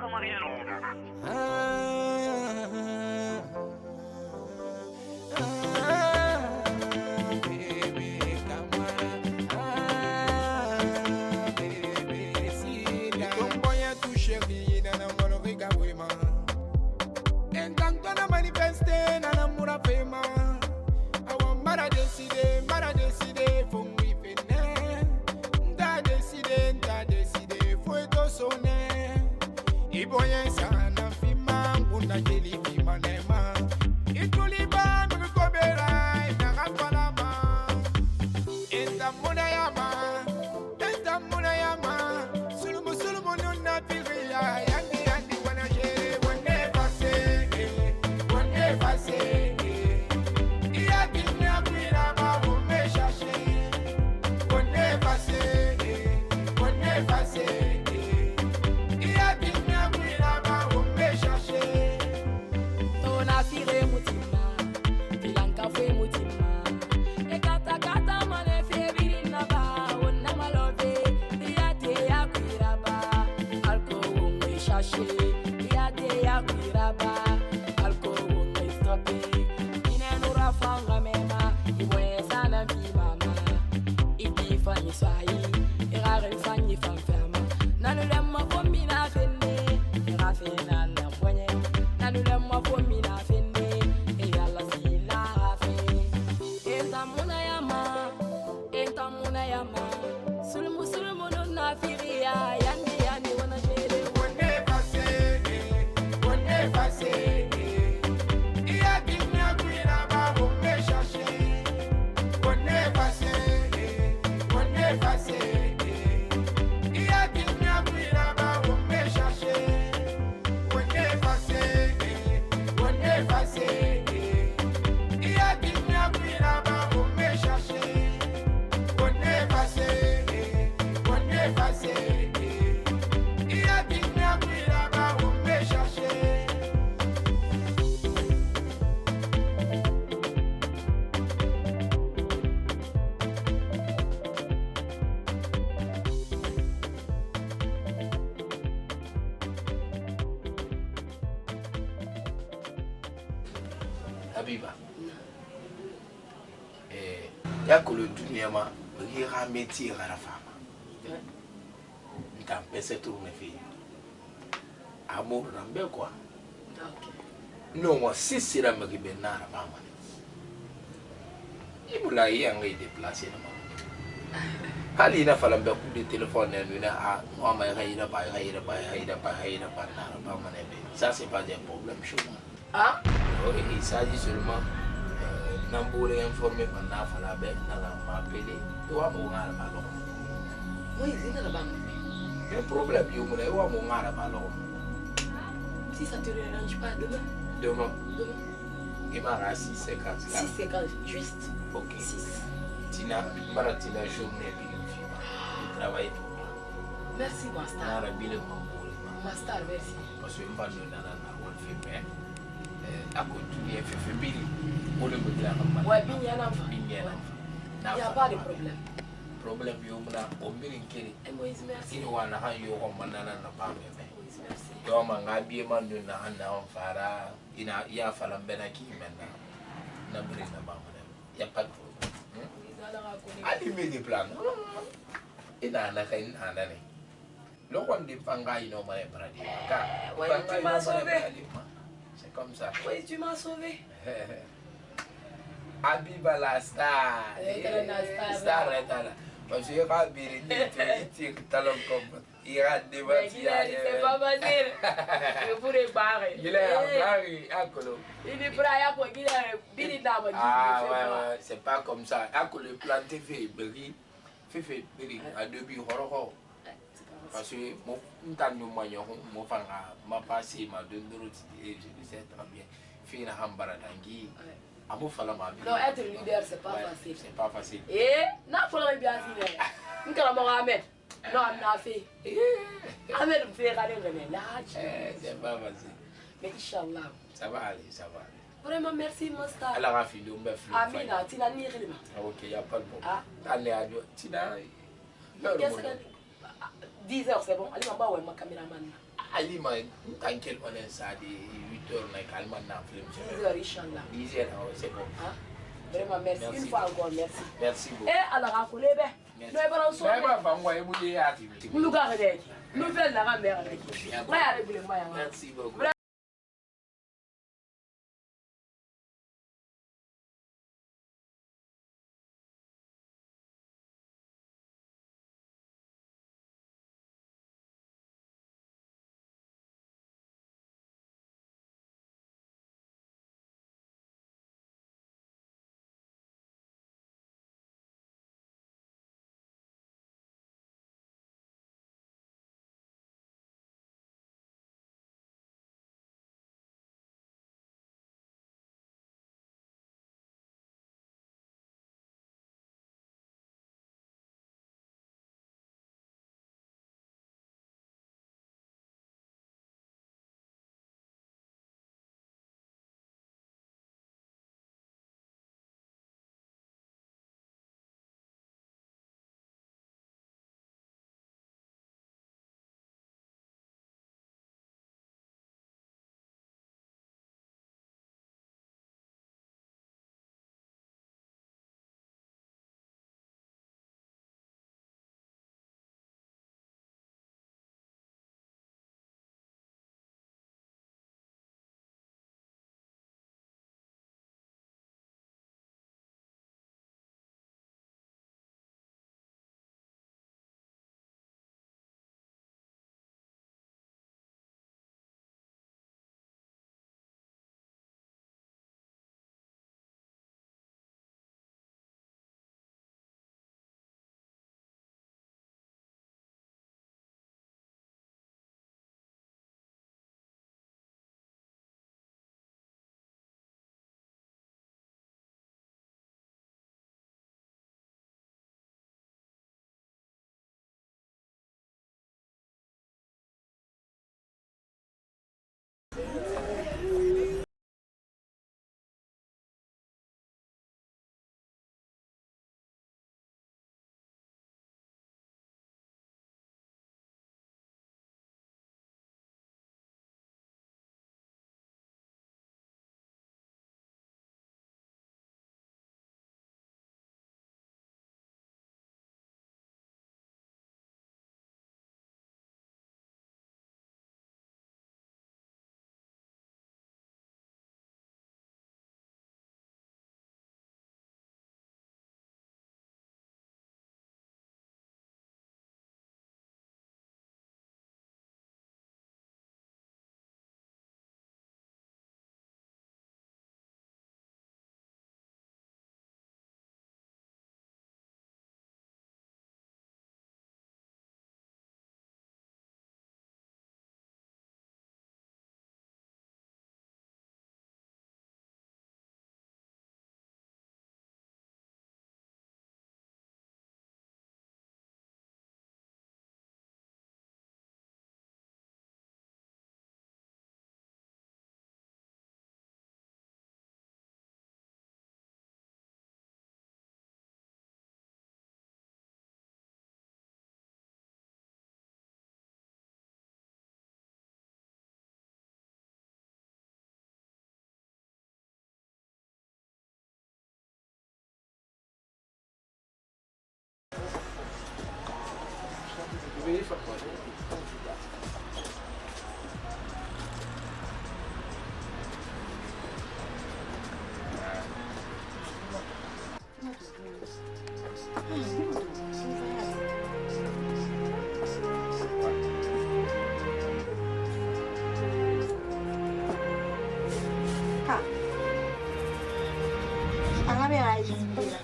come rianuda. Habiba. Yakolo dunia ma rira métier à la femme. N't'en pèse tourner fille. Amour n'en quoi. Non, moi si c'est la me qui na la femme. Il me l'a y en déplacé. Halina fala coup de téléphone et a moi ma raïda pas. Ça c'est pas un problème chez moi. Ah? Il s'agit seulement d'embouler informer pendant la bête dans la m'appeler. Tu vas mon à la ballon. Oui, c'est dans la banque. Un problème, il y a mon à la ballon. Si ça te dérange pas, demain. Demain. Il m'a rassis 50. 6,50, juste. Ok. 6. Tina, Maratina, journée, il travaille pour moi. Merci, Master. Master, merci. Parce que je ne vais pas donner un film. À continuer à faire Billy. Pour le modèle. Ouais, Billy, il y a un enfant. Il n'y a pas de problème. Problème, il y a un merci. Merci. Il y a un merci. Merci. Yo manga bien man de na fara ina ya fala benaki maintenant na brina ba il y a pas de problème. Ali me des plans. Ina na kai na na ne. Lo kon di panga ino ma e bradi. Ouais, tu m'as sauvé. C'est comme ça. Oui, tu m'as sauvé. Habiba la star. Star là. Parce que quand il talon comme il a débattu. C'est pas facile. Je pourrais barrer. Il est en barré, Akolo. Il est prêt à quoi? Il est dans ah ouais, c'est pas comme ça. Akolo planté fait berry, fait berry à début horreur. Parce que mon temps de moyen, mon fan m'a passé ma donne de route et je sais très bien. Fait la hambara tangi. Non, être leader, c'est pas facile. C'est pas facile. Eh, n'a pas bien assis. Nous allons Ahmed. Non, on a fait. Ahmed me fait regarder le ménage. C'est pas facile. Mais Inch'Allah. Ça va aller, ça va aller. Vraiment, merci, Master. Alors, Rafi, on me fait. Amina, tu n'as ni rien. Ok, il n'y a pas de problème. Ah. Allez, adieu. Tu n'as. 10 heures, c'est bon. Allez, on va voir ma caméraman. Ali ma tankel on ça de 8 heures na calme na film. 10 heures inchallah. 10 heures c'est bon. Vraiment merci une fois encore merci. Merci beaucoup. Alors à Kolebe. Nous avons so. Mais pas vangoye bouye ati. Nous garder. Nouvelle la mère avec. Merci beaucoup.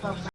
Ang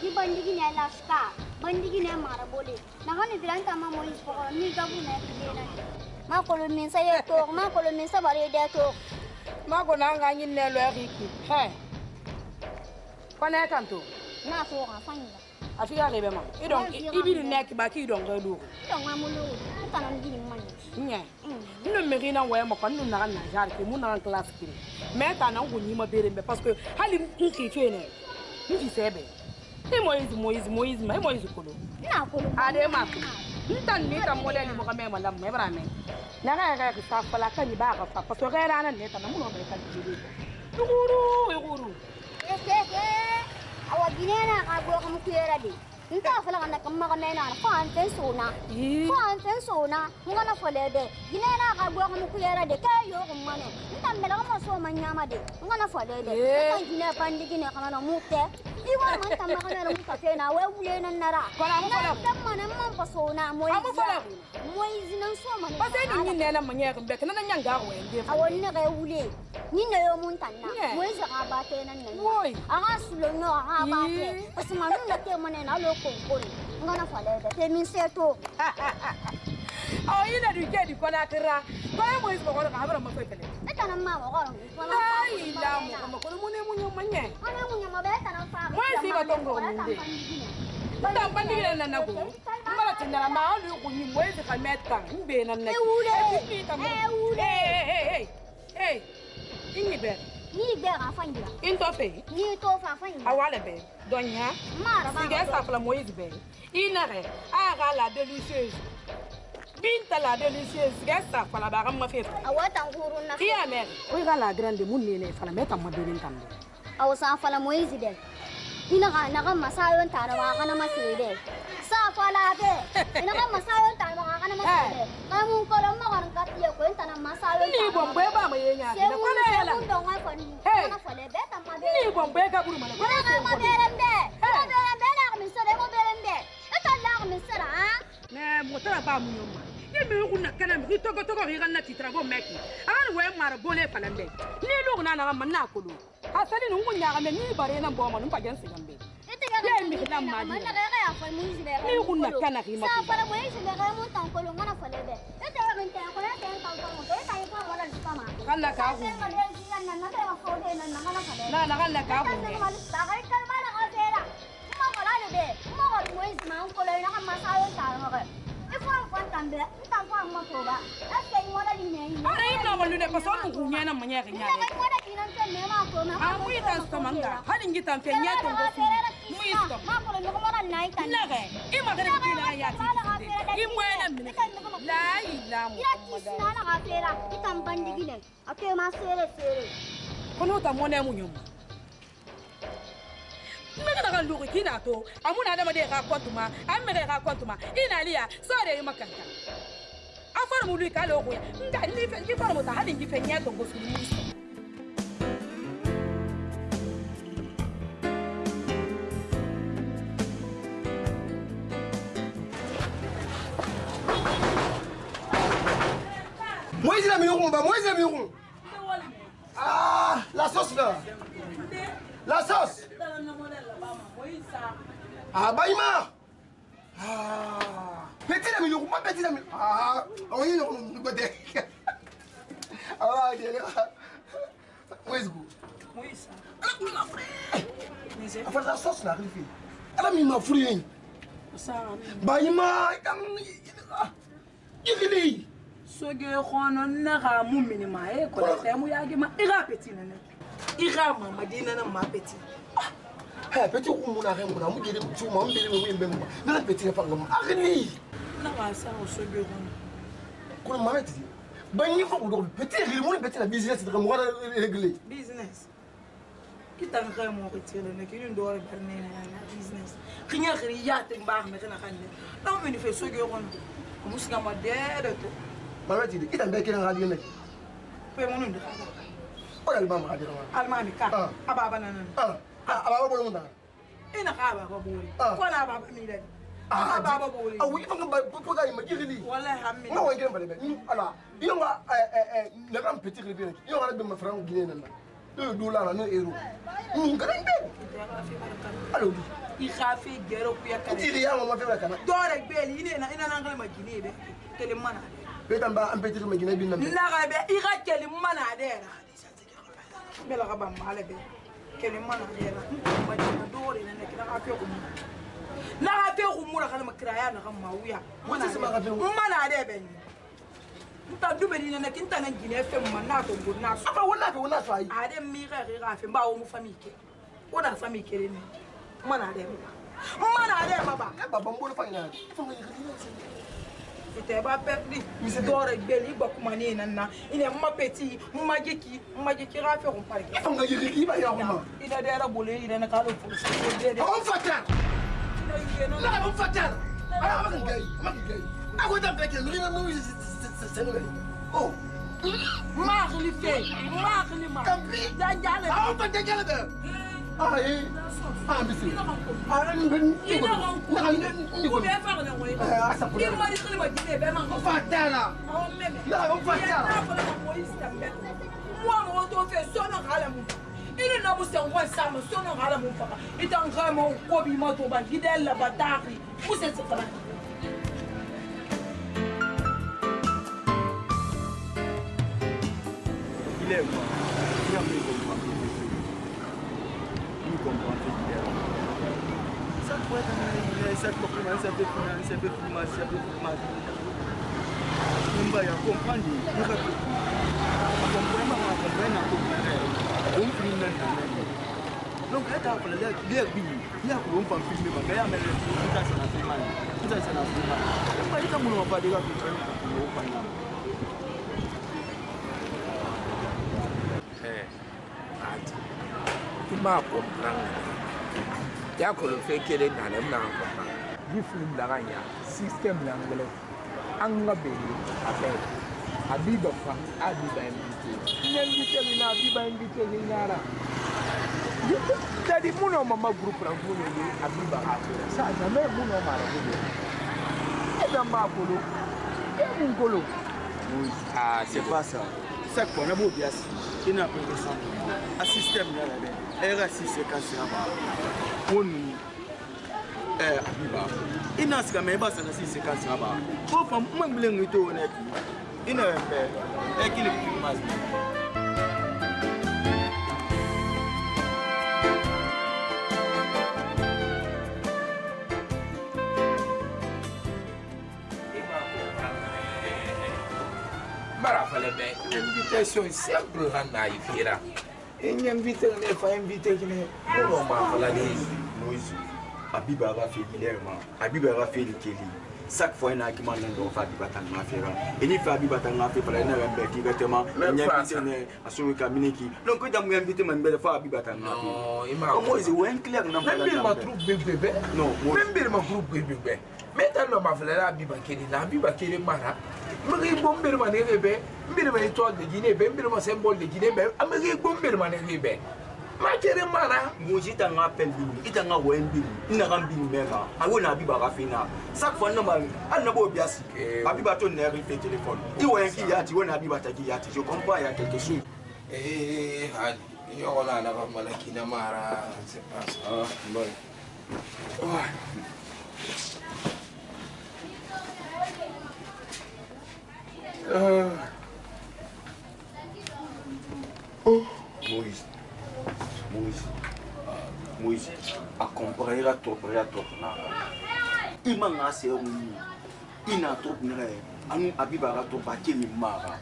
Di bandigi ne laska. Bandigi ne marabole. Nakani diranta ma mo ispoko ni gabu ne kidena. Ma kolo min sa ye to, ma kolo min sa bare de to. Ma ko na nga nyin ne lo riki. He. Kona tanto. Na so ka fanya. Afika rebe ma. Ibi ne ki ba ki don ga lu. Don ma mulu. Tanan gini man. Nya. Nno meri na wa ma ko nno na na jar ke mu na class ki. Me ta na ngoni ma bere mbe parce que hali nki tue ne. Nki sebe. Moise ma Moise kolo. Na kolo. Ade ma ko. Ntan ni ta mo le ni mo ka me ma lam me bra me. Na ga sa fala ka ni ba ka fa parce que ga na ne ta na mu no me ka ni. Yuguru. Awa ginena ka go ka mu kuyera de. Nta fala kana kamma ka mena fa anten sona. Fa anten sona. Ngana fale de. Ginena ka go ka mu kuyera de ka yo ko mane. Nta mela ka so manyama de. Ngana fale de. Nta gine pandi gine kana na mukte. Iwa man tamma kana na mukte na we wule na nara. Kala mu fala. Tamma na man pa sona moy. Amu fala. Moy zinan so mane. Ba sai ni ne na manya ka be kana na nyanga ko ende. Awon ne ga wule. Ni ne yo mun tanna. Moy za ka ba te nan nan. Aga sulo no aga ba te. Pasma nu na te mane na lo konkori ngana faleda te min seto aw ina du ke di kona kira ko mo is ko ko habara ma fefele eta na ma ko ko na ai la mo ko mo ne munyo manye ana munyo ma be ta na fa mo si ba tongo munde ta bandi na na ko mbala tinda ma alu ko ni mo is ka meta mbe na na hey inni be ni be ga fangira into fe ni to fa fangira awale be donya mara ba siga sa fala Moïse be inare aga la délicieuse binta la délicieuse siga sa fala ba ma fe awata nguru na iya mer o ga la grande mun ne fala meta ma berin tambe aw sa fala Moïse de ina ga na ga masayon ta na wa kana masede sa fala be ina ga masayon ta na wa kana masede kamu ko ro ma kan ka tiye ko enta na masayon ni bombe ba ma yenya na ko na yala mun don wa fani na fale be ta ma be ni bombe ka buru mala ko na ma berembe na mi sere mo berembe eta la mi sere ha na motara ba mu nyoma ni me ku na kana mi to ri ganna titra go meki an we mara bole falambe ni lu na na man na kulu hasali nu ngunya ga me ni bare na bo ma nu pa jansi gambe ya mi na ma man na ga ya fa mu zibe ni ku na kana ri ma sa para mo zibe ga mo tan ko lu ngana fale be eta ga min ta ko na ta ta mo to ta ko wala ska ma kana ka ku na ta ga fo de na ngana fale na kana ka ku ta ga ka ma na ga fera mo ko la be mo ko mo ma ko le na ma sa yo ta ma ga tambe ntampa moto ba ake ngora linye ara ina walu ne paso mu kunya na manya ga nyaga ina ngora kinan te ne ma ko ma mu ita sto manga halin gitan fe nya to gosu mu isto ma ko le ko mara nai tan na ga i ma ga kila ya ti i mu ena mine la ila mu ya na na ga fera itam bandigi ne ake ma sere kono ta mo ne mu nyum mega daga lugu kina to amuna da made ga kontuma am mega ga kontuma ina liya so de yi makanta afar mu lui kala ko nga ni fe ki far mu ta hadin ki fe nya to gosu ni so Moïse la miron ba Moïse la miron ah la sauce là la sauce ah Baïma ah petit la miron pas petit la miron ah on y est on côté ah dia Moïse go Moïse enfin la sauce là rifi ala mi ma furi ça Baïma il soge khono na ga mu minima e ko la mu ya ma ira petit na ira mama dina na ma petit ha petit ko mu na ga mu na mu gele tu ma mu bele mu mbem na petit na fanga agni na ga sa o soge khono ko ma ti ban yi ko do petit ri mu petit na business de mo régler business kita nga mo ko tele ne ki ndo re berne na business khinya khri ya te mbax me kana khande na mo ni fe soge khono ko musga ma de to mama ti ita mbe kina ngali ne pe mo ndu o dal mama hadi rawa almami ka ababa nan ababa bolo munda ina ka ababa boli ko na ababa mi de ababa boli awu ifa ngamba ko ga ma jigili wala hammi no wonge mbale be ala iyo nga le ram petit ribi iyo nga be ma franc guiné nan $2 no euro. Ngaren be. Alo. I khafi gero ku ya kare. Tiri ya mama fe kana. Dore beli ina nangal magine be. Kele mana. Betan ba am petit magine bin nam. Na ga be I ga kele mana dera. Bela ga ba male be. Kele mana dera. Magine dore na kila ga fe ku. Na ga fe ku mura kana makraya na ga mawuya. Mana de be. Nta dube ni na kinta na ngine fe mu na to ngona so. Aba wona so ayi. Ade mi ga fe ba wo mu famike. Wona famike le ni. Mana de baba. Ka baba mbolo fa ina. Ite ba pepli. Mi se dore beli ba kuma ni na. Ine mma petit, mma jiki ra fe ko parke. Fa nga yiki ba ya kuma. Ina de ra bole ina na ka do fu. On fatal. La on fatal. Ah ma ngai. Ako ta peke no ina no oh. Ma khli ma. Kampi. Dan jale. Ah on fatal jale de. Ah eh. Ah bisi. Ah ni Ku be fa na wai. Ni ma ni khli ma gine be man. Fatala. Oh meme. La on fatal. Moi mo to fe sona kala mu. Ina na mu se wa sama sona kala mu fa. Ita ngama ko bi ma to ba gidella bataki. Mu se se fara. Il est moi. Il comprend ce qu'il est. Ça pourrait être ça peut commencer à faire financer, à faire financer, à faire financer. Il va y comprendre. Il va comprendre. Donc, il a appelé il a couru pour filmer, mais il a mis tout ça dans la filmage. Tout ça dans la filmage. Il va pas dire que tu m'as compris. Il y a que le fait qu'il est dans le monde. Du film d'Aranya, système l'anglais, Angabé, avec Abiba Abiba invité. L'invité, il a Abiba invité, il y a là. C'est-à-dire, mon homme m'a groupe pour vous, Abiba. Ça, jamais mon homme m'a dit. Et dans ma polo, et mon colo. Ah, c'est pas ça. C'est quoi, on a beau bien. Il n'a pas de sang. Un système de la RSI, c'est quand c'est là-bas. On Abiba. Il n'a pas de c'est quand c'est là-bas. Pour faire moins de l'unité, il n'a pas de qu'il est plus mal. Invitation simple na ifira. Invité ne fa invité ne. On m'a fallu. Moïse. Abiba va faire clairement. Abiba va faire le Kelly. Chaque fois il y a qui m'a demandé faire Abiba tant m'a faire. Et ni faire Abiba tant m'a fait pour la ne pas directement. Il y a invité à son caminiki. Donc quand il invité m'a demandé faire Abiba tant m'a fait. Non, il m'a. Moïse ouais clair non pas. Même ma troupe bébé. Non, même ma groupe bébé. Mais tant m'a fallu Abiba Kelly, Abiba Kelly mara. Mari bomber mané bébé. Mbiri ma étoile de Guinée, mbiri ma symbole de Guinée, Amérique bomber mané bébé. Ma kéré mara. Moji ta ngapel bi, ita nga wenbi, ina gambi mera. Awona Abiba rafina. Chaque fois no mal, an na bo biasi. Abiba to ne ri téléphone. I wenki yati, wona Abiba ta yati. Je comprends il y a quelque chose. Eh, hali. Yo ona na ba malaki na mara, c'est pas ça. Ah, bon. Moïse, a compris à top na. Il m'a assez oui. Il n'a trop n'a. Anu Abiba ra top bakeli mara.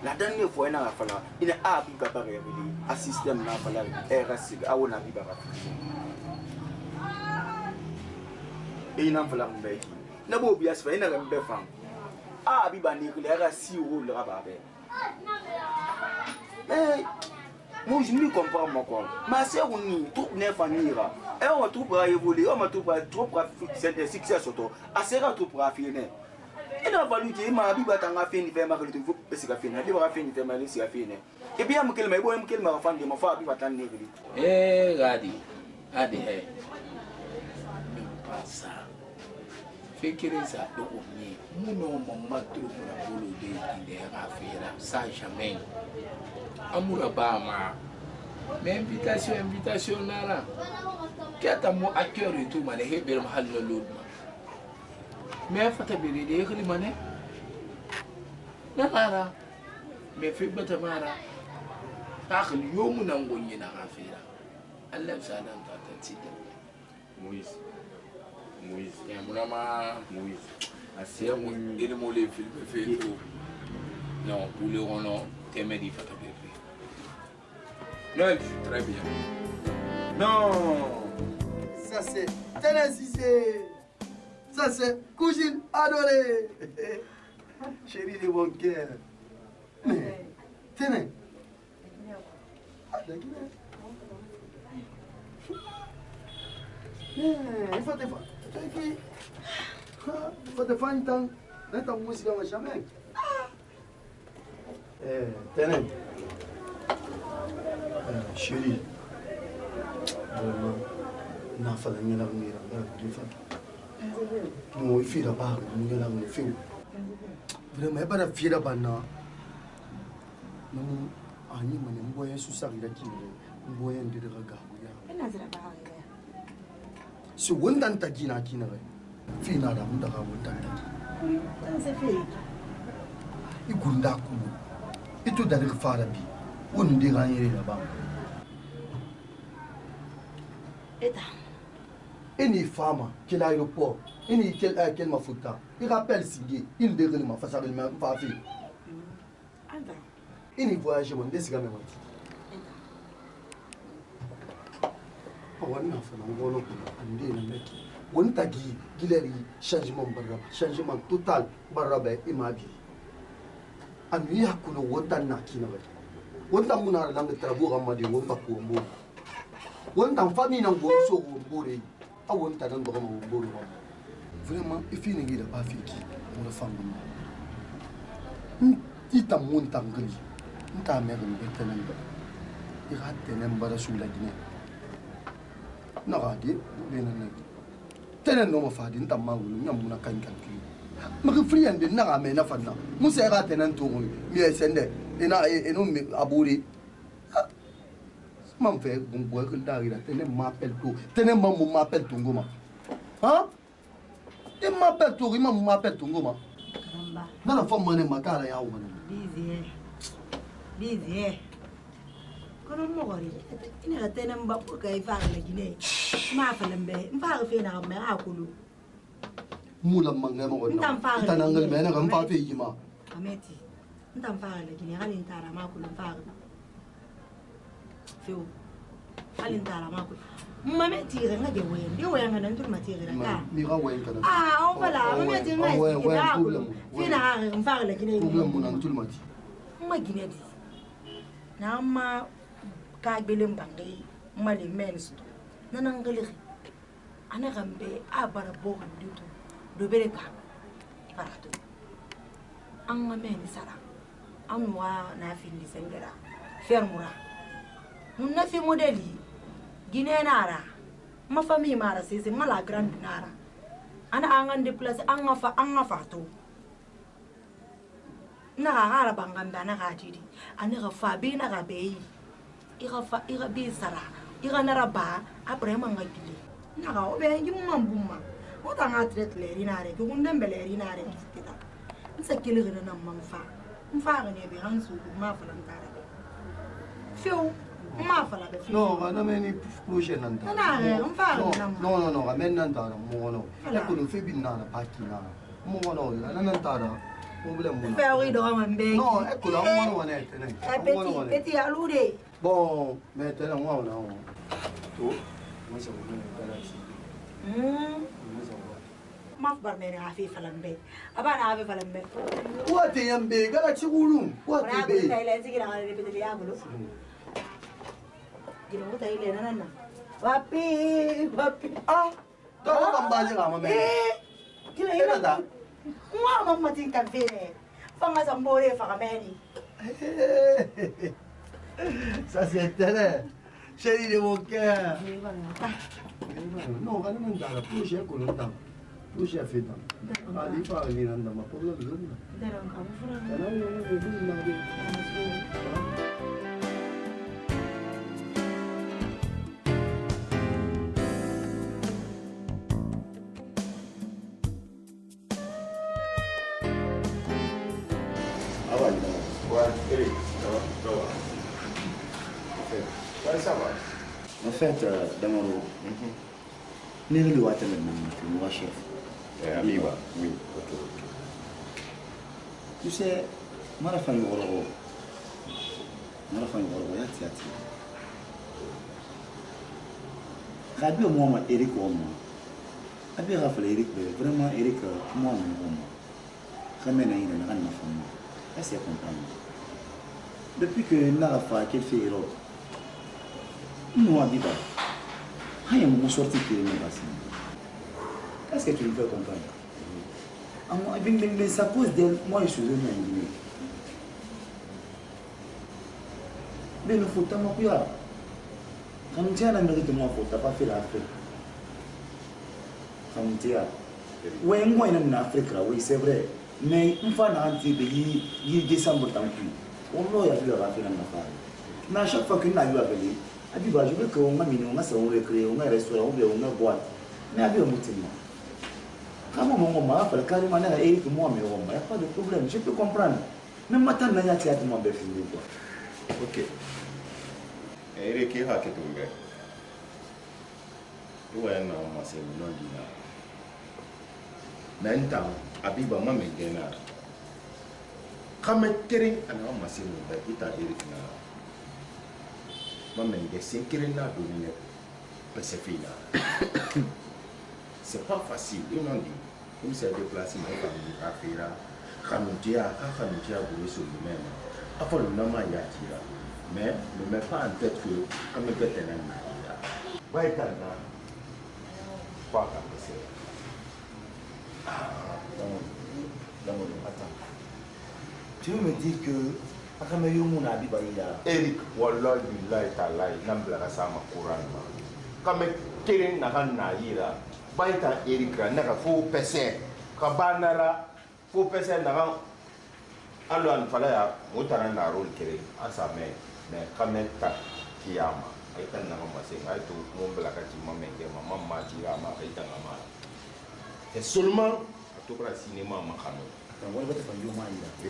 La dernière fois il n'a fallu. Il a Abiba ba réveiller. Un système n'a fallu. RSC a on Abiba ra. Et il n'a fallu mbeki. Na bo bias fa ina mbe fam. Abiba ni clair si ou le rababe. Mais moi je ne comprends pas quoi. Ma sœur on ni tout ne fanira. Et on tout pour évoluer, on tout pour trop pour c'est succès surtout. Asera tout pour affiner. Il a valu que ma Abiba tanga fait ni faire ma que tu faut parce que faire. Abiba fait ni faire ma laisser affiner. Et bien me kelma bo me kelma fan de ma fa Abiba tan ni. Eh, Gadi. Adi hey. Pas ça. fikiri sa dogo ni muno mamma to na bolo de inde ga fera sa jamais amura ba ma mais invitation nala keta mo acteur et tout mané hebel mahal no lod mais fata biri de khali mané na mara mais fi bata mara akhli yomu nango nyina ga fera Allah salam ta tida Moïse ya munama Moïse asia mo ene mo le film fait tout non pour le rono teme di fata biri non très bien Non, ça c'est Tennessee, ça c'est cousine adorée, chérie de mon cœur. Mais, tenez. Il faut te faire un temps, n'est-ce pas musique dans jamais. Tenez. Chérie. Na fala ngela ngira ngala difa mo fira ba ngela mo fiu vraiment ba da fira ba na no ani mane mboye susa ngira kile mboye ndire ga ya ina zira ba ga so wondan ta gina kina ga fina da mun da ga wondan ta dan se fe igunda ku ito da ga fara bi wonde ga yire da ba Ini fama quel aéroport, ini quel mafuta. Il rappelle Sigé, il déroule ma face avec ma fille. Ini voyage mon desiga même. On a fait un gros andi na mec. On t'a dit gileri changement baraba, changement total baraba imabi. Anu ya kuno wonta na kinawe. Wonta muna langa trabu gamadi wonta kumbo. Wonta famille na wonso wombore. A wonta nan ba wombore. Vraiment il finit ngira ba fiki mo la femme mo. Ita monta ngri. Nta me ngbe tenen ba. Ira tenen bara sula gine. Na gadi bena na. Tenen no ma fadi nta ma wulu nyam na kan kan ki. Ma ke free ande na ga me na fanna. Musa ira tenen to mi sende. Ina eno mi aburi. Man fait bon boy que d'arriver tenen m'appelle tout. Tenen maman m'appelle tout ngoma. Hein? Il m'appelle tout, il m'appelle tout ngoma. Caramba. Na la femme mané makala ya wona. Busy. Kono mo gori. Ina tenen ba ko kay fa la gine. Ma fa lambe. Mfa fe na me akulu. Mula manga mo wona. Tanangal me na kan fa fe yima. Ameti. Ntam fa la gine halin tara ma akulu fa. Feu. Halin tara ma akulu. Mama tire nga de wen. De wen nga ntul ma tire nga. Mi ga wen kana. On voilà. Mama tire nga. Fina ha mfa la gine. Problem mo nan tul mati. Ma gine di. Na ma ka gbele mbangai mali mens nanangali ana gambe abara boga nduto do bere ka parato anga men sara amwa na findi sengera fermura nun na fi modeli gine nara ma fami mara sese mala grand nara ana angan de place anga fa to na gara banganda na gatidi ana ga fa be na ga be ira be sara ira naraba abraham ngakile na ga obe ngi mambuma ota ngatret le rinare ko ngundembe le rinare kita nsa kile gina na mamfa mfa ga ne be hansu ma falan tare fio ma fala be fio No, ana meni projet nan ta. No, amen nan ta mo no. Ya ko no fe bin na pakina. Mo no, ana nan ta da. Problem mo. Fe ori do mambe. No, e ko la mo no ne tene. Petit alude. Bon, mais tene mo na. To, mo sa mo ne galaxy. Ma bar me na afi falambe. Abana afi falambe. What yambe galaxy gulu. What be? Ora ile sigira ngale repete ya gulo. Gino mo tayo ile na. Wapi. Ah, to ko kambaje ka mame. Kila ina da. Mwa mama tin kan fere. Fanga sambore fa kameni. Ça c'est tene. Chérie de mon cœur. Non, quand même dans la projet qu'on entend. Tout chef est dans. Ali pas venir dans ma problème zone. En fait, Damaro, n'est le water moi chef. Abiba, oui. Tu sais, moi la famille Woro, yati. Rabi au moment Eric au moins. Abi Raphaël Eric, vraiment Eric, moi mon ramène à une grande famille. Est-ce que tu comprends? Depuis que Narafa qu'elle fait héros. Non, Abiba. Il y a un sorti qui est passé. Est-ce que tu me fais comprendre? Mais ça cause d'elle, moi je suis venu à Guinée. Mais il faut tellement que quand tu as l'Amérique, moi, tu n'as pas fait l'Afrique. Quand tu as. Oui, moi, je suis en Afrique, oui, c'est vrai. Mais une fois dans il décembre, tant pis. On a vu la Afrique en Afrique. Mais à chaque fois qu'on a eu à venir, Abiba, je veux qu'on a mis un salon récréé, on a un restaurant, on a une boîte. Mais Abiba, comment mon maman fait carrément Eric moi mais il n'y a pas de problème, je peux comprendre. Même maintenant, il y a un théâtre moi bien fini quoi. Ok. Eric il a que tomber. Tu vois non moi c'est mon nom dina. Maintenant, Abiba m'a mis gena. Comme terrain ana ma c'est mon bail ita Eric na. Maman il c'est terrain na dominer. C'est fini. C'est pas facile, ils m'ont dit. Comme c'est déplacé, mais à faire, Khanoutia, vous sur lui-même. Après le nom, il y a tiré. Mais ne mets pas en tête que, comme le bête est là, va être là. Quoi comme c'est? Attends. Tu veux me dire que, après me mon Abiba Eric, Wallah, Billah, Talai, Nambla, Sama, Koran. Comme Kérin n'a ira. Baita Erika naka fo pese ka banara fo pese naka alo an fala ya mutara na role kere asa me kameta kiyama ay tan na ma se ay to mo bla ka ti ma menge ma ti ma ay tan ma et seulement à tout le cinéma ma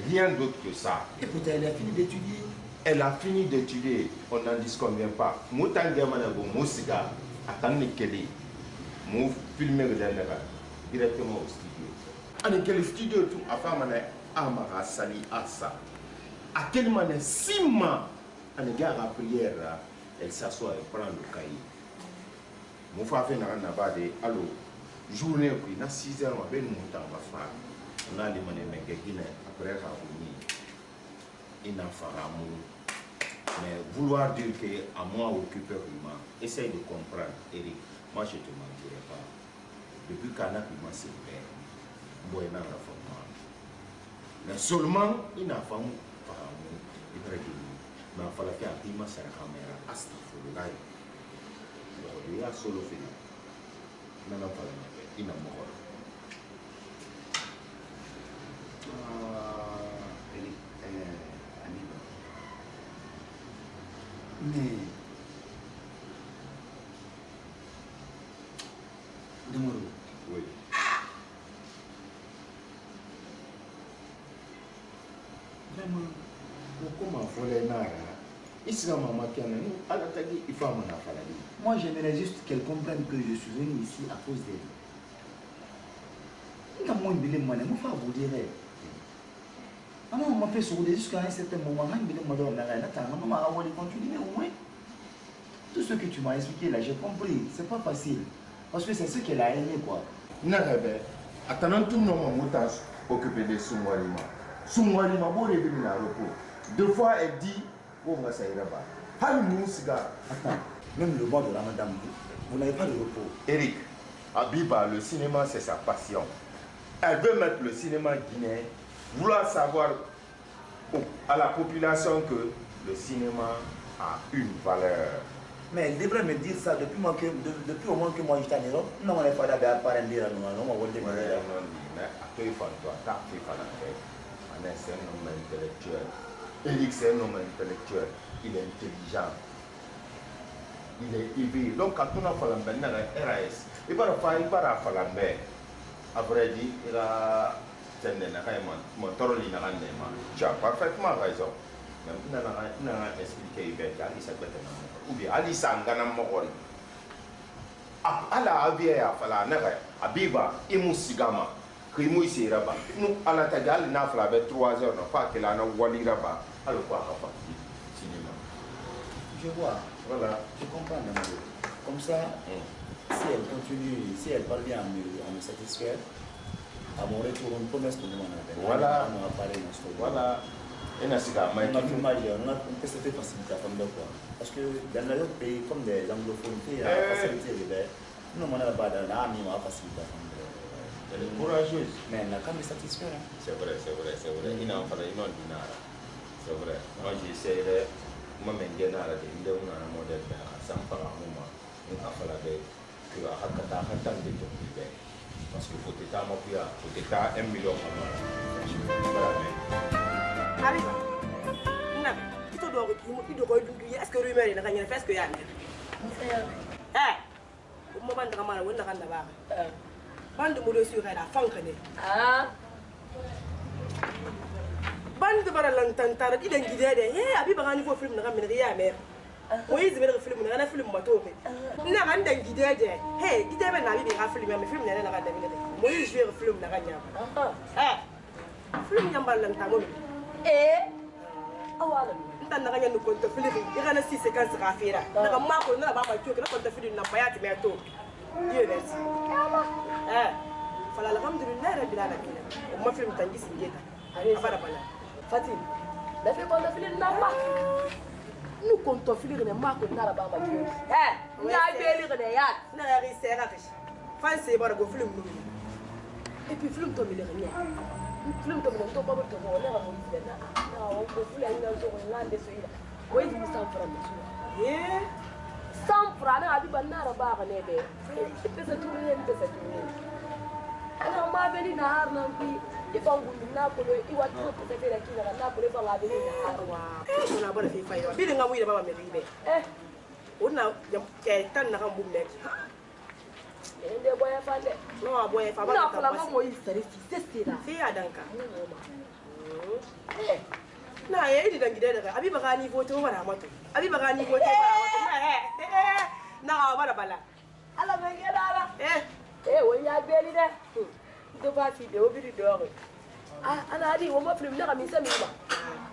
rien d'autre que ça. Et peut-être elle a fini d'étudier. Elle a fini d'étudier, on n'en disconvient pas. Moutangue Manago Moussiga a tanné Kelly. Move filmer directement au studio. À quel studio tout a fait Amara Sali Assa. À quel moment 6 mois à gare à prière, elle s'assoit et prend le cahier. Mon frère fait un abadé, allo, journée puis na 6 heures, on va monter ma femme. On a les manées Guinée après Rabouni. Il n'a pas mais vouloir dire qu'à moi occuper humain, essaye de comprendre, Eric. Moi, je ne te mentirai pas. Depuis qu'Anna m'a séparé, moi, il n'a pas fait. Mais seulement, il n'a pas fait. Il n'a pas fait. Mais il fallait faire un peu de caméra. Astafurlah. Il y a solo fini. Il n'a pas fait. Il n'a pas fait. Mais Damaro. Oui. Vraiment. Comment faut-il nara? Ici, la maman qui a dit, il faut m'en faire. Moi, j'aimerais juste qu'elle comprenne que je suis venu ici à cause d'elle. Quand moi, je me dis, je vous dirai. Alors, on m'a fait sourire jusqu'à un certain moment. Je me dis, je vais continuer au moins. Tout ce que tu m'as expliqué là, j'ai compris. C'est pas facile. Parce que c'est ce qu'elle a aimé, quoi. N'arrête pas. Attendant tout le monde, on occupé de Soumoualima. Soumoualima, bon, il est venu à repos. 2 fois, elle dit, bon, on va s'aérer là-bas. Attends, même le mois de la madame, vous n'avez pas de repos. Eric, Abiba, le cinéma, c'est sa passion. Elle veut mettre le cinéma guinéen, vouloir savoir à la population que le cinéma a une valeur. Mais il devrait me dire ça depuis au moins que moi j'étais en Europe. Non, on n'est pas d'abord à parler de non, on va dire. Mais à toi, il faut toi, t'as fait pas la tête. C'est un homme intellectuel. Élix, c'est un homme intellectuel. Il est intelligent. Il est éveillé. Donc, quand on a fait un RAS, il va faire un à vrai dire, il a tu as parfaitement raison. Mais on a expliqué ou bien Alissa Ngana Mogol. Ala Avia Fala Nere, Abiba, Imusigama, Krimuisi Raba. Nous, à la Tagal, n'a pas 3 heures, pas que la Wali Raba, à le voir à cinéma. Je vois, voilà. je comprends. Comme ça, si elle continue, si elle parvient à me satisfaire, à mon retour, une promesse que nous avons. Voilà. On va parler de notre Voilà. Et on a peut se faire faciliter comme de quoi. Parce que dans les autres pays, comme des anglophones, il y a la facilité de nous, on n'a pas de l'âme, on va faciliter. Elle est courageuse. Mais elle n'a qu'à me satisfaire. C'est vrai. Il n'a pas de dinara. C'est vrai. Moi, j'essaierai, moi, je vais dire un modèle sans faire un moment. Il a fallu que la Hakata attende de ton bébé. Parce qu'il faut que tu aies un million de dollars. Arriba. Nna. Ito do ko ki do ko dundu est-ce que rumeur ina kanya est-ce que ya ne? Mo ban daga mala wonna kan da ba. Bande mo do su kai da fanka ne. Bande bara lantan tar gidan gidede. Abi ba gani fo film na kan min ya mer. Moyi zibe da film na film mato pe. Nna kan dan gidede. Gidebe na bi ha film ya film na kan da min. Moyi jouer film na kan ya. Film nyambal lantan mo. Awala nta na kanya no konta fili igana 6 seconds ka fira na ma ko na ba ma choke na konta fili na bayati me to yes fala alhamdulillah rabbil alamin ma film tangi singeta afara bala fatim da fi konta fili na ma nu konta fili ne ma ko na ba ma choke na beli ne ya na ya ri sera fish fan se bara go film no et puis film to mi le rien film to mi to ba to ko na mo fi na ko fula ina zo ngande so ila ko yi san fara mutu san fara na abi banna raba ga ne be pesa tuni ana ma be ni na har nan ki ifangu na ko lo i watu ko te fera ki na ko le ba ga be ni na har wa na ba fi fa yo bi nga mu ida ba me ribe ona tan na kan bu me ende boya fa de no boya fa ba na fala mo yi sare fi sesira fi adanka na ya yi dan gida daga abi baka ni voto bara mato abi baka ni voto bara mato na bara bala ala me gela ala won ya beli de do ba fi de obiri do ana ali wo ma film na mi se mi ba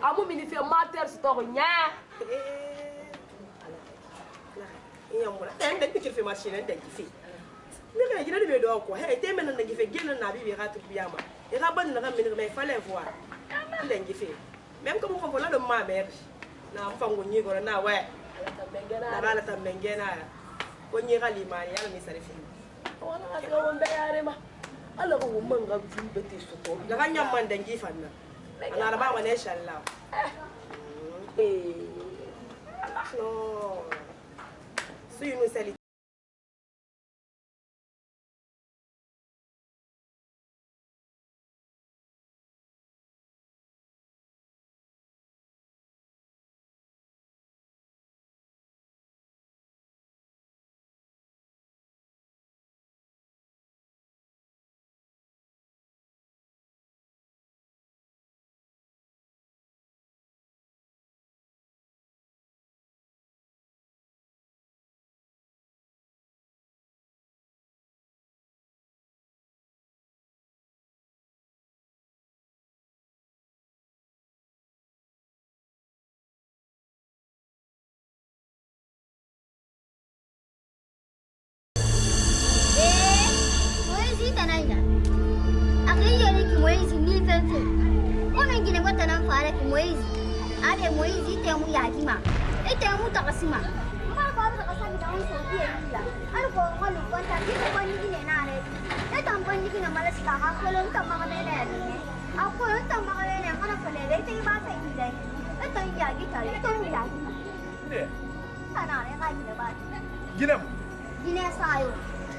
amu mi ni fe mater sto nya iya mo dan dan ki fi machine dan ki fi mi ga gida be do ko te men na gi fe gel na bi ga tu biyama e ga ban na ga mi me fallait voir dan gi fi même comme on voit là de ma mère na mfango nyigo na we na la tambengena ko nyiga limani ya mi sare film wala ga won be yare ma Allah ko man ga fi bete so to la ganya man dangi fanna ana raba ma ne insha Allah no si nous sali Moizi te mu yajima ite mu takasima ma ba ba kasami da so biye ila an ko ngalo kwanta ki ko ni ne na re e tam ko ni ne mala ska ha ko lon tam ma ne ne a ko lon tam ma ne ne kana ko le te ba sai ni dai e to ya gi ta to mu yajima Sana ne ka gina ba? Gina mo. Gina sayo.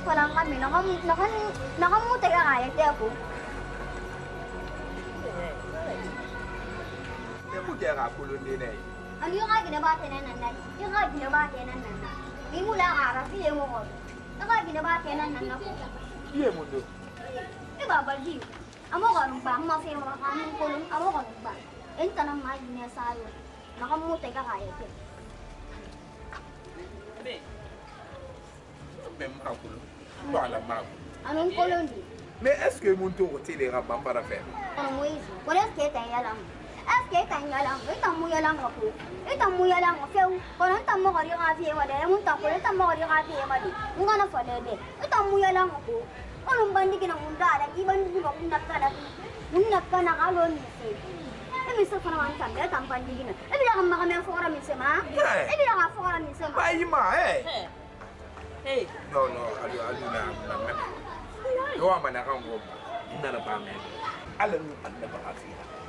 Walang kami nakamuti ka kaya te ako. Ne mo kaya ka kulon din eh. Ano yung ka ginabate na nanay? Yung ka ginabate na nanay. Di mula ka rafi mo ko. Yung ka ginabate na nanay ko. Iye mo do. Ibabaldi. Amo ka nung ba? Ang mafia mo ka ng kulong. Amo ka nung ba? Enta nang mga gina sayo. Nakamuti ka kaya te. Même pas kulon. Ba la ma. Anong kulong di? Mais est-ce que mon tour télé ramba para faire? Ano mo isi? Wala kaya tayo lang. Kaya tayo lang. Ito mo yalang ako. Ito mo yalang ako. Kung ito mo kari ka fiye wala. Yung tako. Ito mo kari ka fiye wala. Kung ano pa lede. Ito mo yalang ako. Anong bandi kinamunda? Ibang di ba kung nakala. Kung nakala kalon mo siya. Misa ko naman sabi. Ito ang bandi gina. Bila kang makamaya fokora minsa ma. Bila ka fokora minsa ma. Ba ima eh. Hey. No, alu na. Yo amana kan go. Ina na ba me. Ala nu alla ba afi.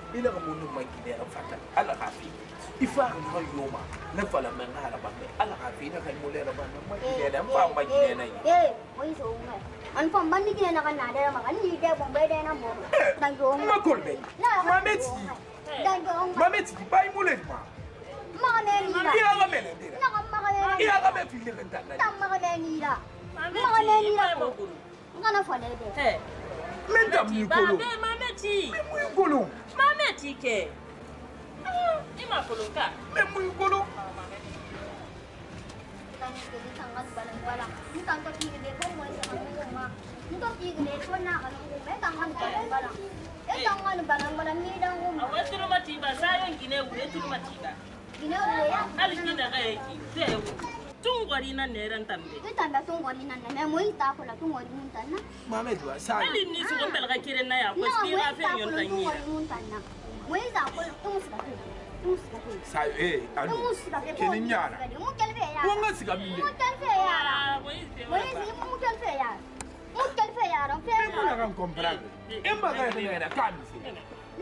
Ila ka munu magine ang fata. Ala ka fi. Ifa ka no yoma. Na fala man hala ba me. Ala ka fi na kan mule ra ba na magine da fa magine na yi. Mo iso nga. An pam bandi gina na kan na da ma kan ni de bon be de na mo. Dan yo. Ma kolbe. Mameti. Dan yo. Mameti ba mule ma. Makanenila. Ila ka mele dira. Nakamakanenila. Ila ka me fi le kan na. Tamakanenila. Makanenila ko. Ngana falede. Hey. Menda mi kolo. Mameti. Mi kolo. Mameti ke. Ni ma kolo ka. Mi kolo. Tani kedi sangat balang-balang. Ni tangka kiri ko mo isa mo ma. Ni to kiri ko na kan ko me tangan balang-balang. Tangan balang-balang ni dang ko. Awetu mati ba sayon gine wetu mati ba. Gine ya. Ali gina ka yaki. Sai tungwari nan ne ran tambe. Kita da tungwari nan ne mo ita ko la tungwari mun tan na. Mamet wa sa. Ali ni su kon belga kiren na ya ko stira fe yon tan yi. Mo ita ko tungsuka ke. Tungsuka ke. Sa anu. Tungsuka ke. Kini nyara. Mo kelbe ya. Ko nga siga minde. Mo kelbe ya. Mo isi mo kelbe ya. Mo kelbe ya ro fe. Mo na kan comprendre. Emba ga ne na kan si.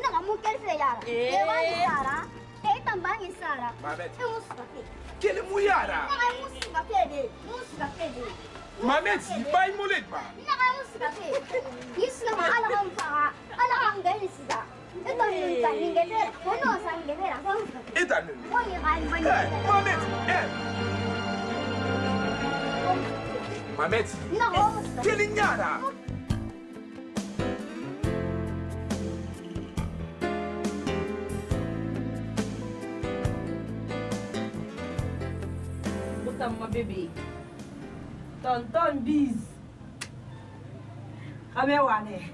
Na mo kelbe ya. E wa ni sara. E tambang sara. Mamet. Tungsuka ke. Kele mu yara. Na música pede. Música pede. Mamet si bay mulet ba. Na música pede. Isso não ala kang pa. Ala kang galis da. Ito yung kanin gevera. Ano sa gevera? Eta ne. Mo ni kain ba ni? Mamet. Mamet. Na música. Kele nyara. Ma bébé. Tonton Biz. Kame wane.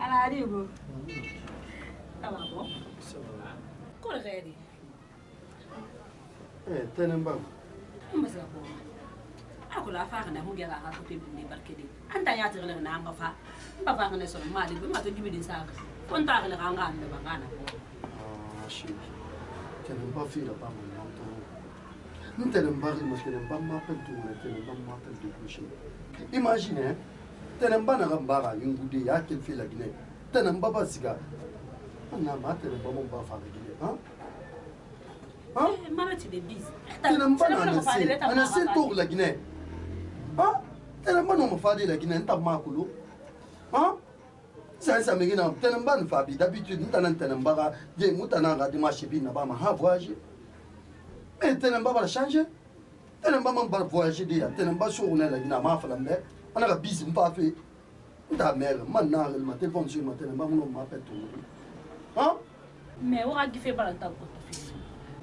Ala arigo. Tama bo. Ko le gadi. Tenen bang. Mbasa ko. Ako la fa kana hungia ga ko tembe ni barkedi. Anta ya tigele na anga fa. Mba fa kana so mali be ma to dibi din sa. Kon ta gele ga ngana ba ngana ko. Shi. Tenen ba fi la ba mo. Nous tenons pas parce que nous pas m'appelle tout le temps, nous pas m'appelle tout le temps. Imaginez, tenons pas na gambara une goudé ya qu'elle fait la Guinée. Tenons pas siga. On a ma tenons pas mon pas faire la Guinée, hein? Hein? Maman tu des bis. Tenons pas na c'est tour la Guinée. Hein? Tenons pas non faire la Guinée, t'as ma coulo. Hein? Ça me gêne. Tenons pas nous faire d'habitude nous tenons pas des moutana ga de marché bi na ba ma voyager. Mais tenen ba bala changer tenen ba man ba voyager dia tenen ba so on la dina ma falambe on a bisi mpa fe nda mère man na le matin téléphone sur ma tenen ba mon ma appelle tout hein mais on a fait balanta ko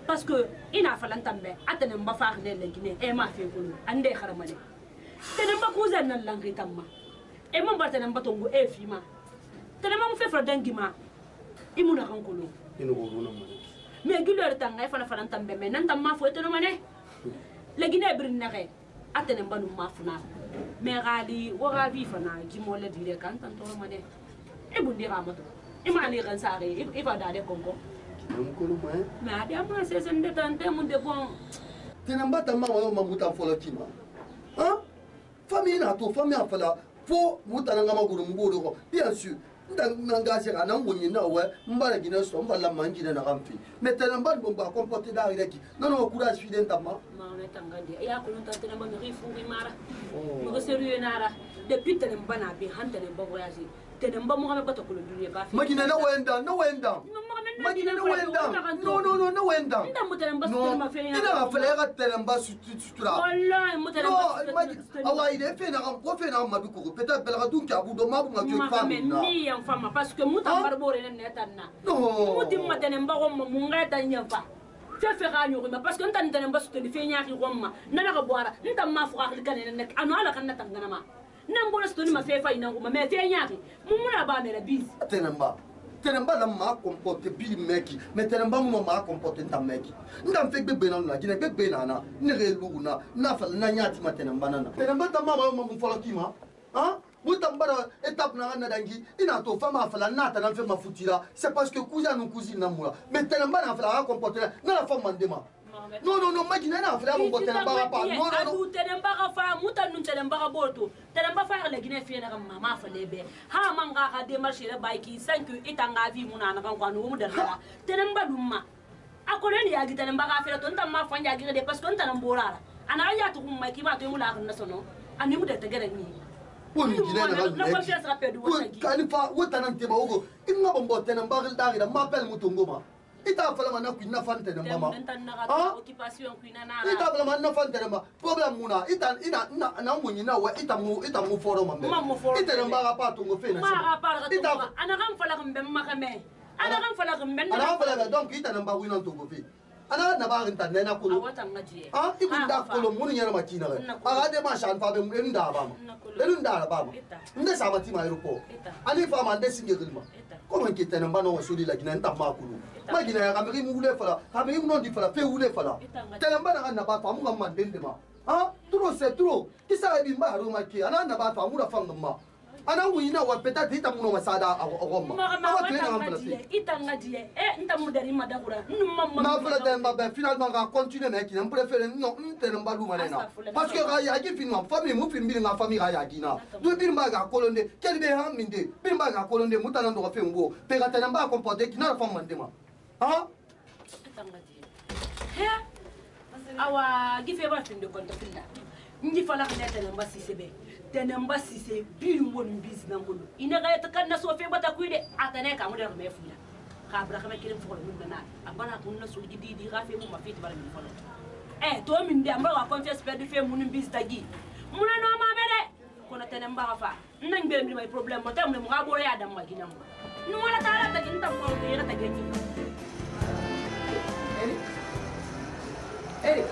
parce que ina falantambe atenen ba fa ne le gine e ma fe ko ande kharamane tenen ba ko zan nan langi tamma e mon ba tenen ba tongo e fi ma tenen ma mo fe fra dangima imuna kan ko lo ino go no ma mais gilor tanga fana fana tambe mais nan tamma fo teno mané legi ne bir nare atene banu mafuna mais gali wo gabi fana ki mo le dire kan tan to mané e bundi ramato e mani kan sare e va dade kongo mon ko lo mais ade ama se sende tante mun de bon tenen ba tamma wo ma muta fo la kima hein famille na to famille afala fo muta nga ma guru ngoro ko bien sûr N'engagez à n'envoyer na ouais, m'bala guiné son va la manger na ramfi. Mais t'es n'importe bon va comporter d'arrière qui. Non non courage fidèle tama. Maman tangande. Ya ko non tante na ba mi rifu mi mara. Mo sérieux nara. Depuis t'es n'bana bi han t'es n'ba voyager. T'es n'ba mo ba to ko dunia ba. Magina na wenda, na wenda. Magina na wenda. Non non non na wenda. Nda mo t'es n'ba sur ma fille. Ina va faire t'es n'ba sutura. Wallahi mo t'es n'ba. Awa il est fait na ko fait na madu ko. Peut-être bel radou ki abu do mabu ngatu femme. Mi en femme parce que muta barbore ne tanna. Non. Muti matene mbago mo ngata nyafa. Fe ganyo ma parce que ntan tane mbasu tele fe nyaaki gomma nana ga boara ntan ma fu akli kan ne anu ala kan tangana ma nan bona stoni ma fe fa ina gomma me fe nyaaki mumuna ba me la bis Tenemba la ma comporte bi meki mais tenemba mo ma comporte nta meki ndam fe gbegbe na na gine gbegbe na na ne re luguna na fa na nyati ma tenemba na tenemba ta mama mo fola kima hein mutambara étape na dangi ina to fama fa la na ta na fe ma futira c'est parce que cousin ou cousine na mura mais tenemba na fa la comporte na la femme mandema non non non magina na fa la comporte na ba pa non non non tenemba ga fa muta nun tenemba ga boto tenemba fa la gine fe na ga mama fa lebe ha manga ga de marché la baiki 5 itanga vi muna na kan kwanu mu da na tenemba dumma akole ni ya gi tenemba ga fe to nta ma fa ya gi de parce que nta na mborara ana ya to kuma ki ma to mu la na sono ani mu da tegere ni Poni gina na meki kanifa wotanante ba ogo inga bombo tenemba ga da m'appelle mutongoma ita fala mana ku na fante na mama occupation ku na na ita fala mana fante na problem muna ita ina na munyi na wa ita mu foro mambe ita na mbaga pa tungo fe na ita ana kan fala kan ben makame ana kan fala kan ben ana fala donc ita na mbaga wina tungo fe ana na ba rinta na kulo ikunda kulo mun nyana makina ga aga de ma shan fa be mun da ba ma nde sa mati ma iruko ani fa ma nde singe gilma comment qui était n'amba non soli la gina nta ma kulo ma gina ya kameri mu wule fala kameri mu non di fala pe wule fala telamba na ba fa mu ga ma ndende ma trop c'est trop kisa bi mba ro ma ki ana na ba fa mu da fa ngama ana wina wa peut-être ita mu no masada agomma ama tu na ngala ita ngadi nta mu dari madakura ma fala de mba finalement ga continuer mais qui n'en préfère non nte mba lu manena parce que ga ya gi finma famille mu fin bi na famille ga ya gina do bi mba ga kolonde quel be ha minde bi mba ga kolonde mutana ndo ga fembo pe ga tana mba comporter qui na femme mandema ita ngadi he awa gi fe ba fin de compte finda ngi fala ka tana mba sisebe tenemba sise biru mon bis na ngulu ina ga ta kan na so fe bata kuide atane ka mu da me fuya ka bra ka me kirim fo mun na abana kun na so gidi di ga fe mu ma fit bala mi folo to min de amba wa confiance pe de fe mun bis tagi mun no ma be de ko na tenemba ga fa nan be mi may problème mo tam mo ga bo ya dam ma ginam no wala ta la tagi ntam ko be ga tagi ni Eric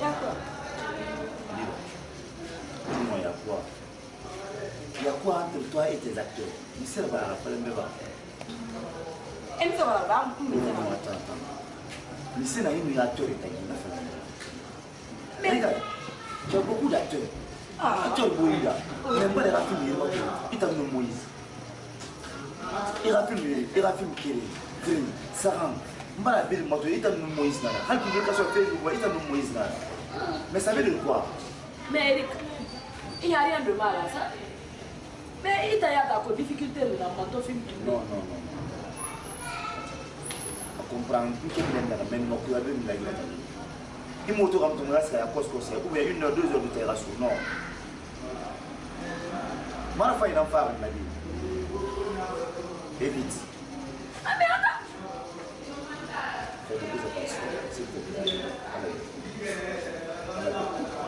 d'accord. Dis-moi, il y a quoi entre toi et tes acteurs? Il sert à faire le méba. Attends. Lycée n'a eu un acteur et t'as gagné. Mais regarde, tu as beaucoup d'acteurs. Acteur Boïda, même pas les raffimes, il t'a mis Moïse. Il raffime Kéré, Green, Saram. Mbala Bill Moto, il t'a mis Moïse. Hal publication Facebook, il t'a mis Moïse. Mais ça veut dire quoi? Mais Eric, il n'y a rien de mal à ça. Mais il y a d'accord difficulté dans ton film. Non. Je comprends que tu es même tu as bien la gueule. Il m'a dit que tu as cause ou bien 1 heure, 2 heures de terrasse. Non. Moi, je vais faire une vie. Évite. Ah, mais attends. S'il te plaît.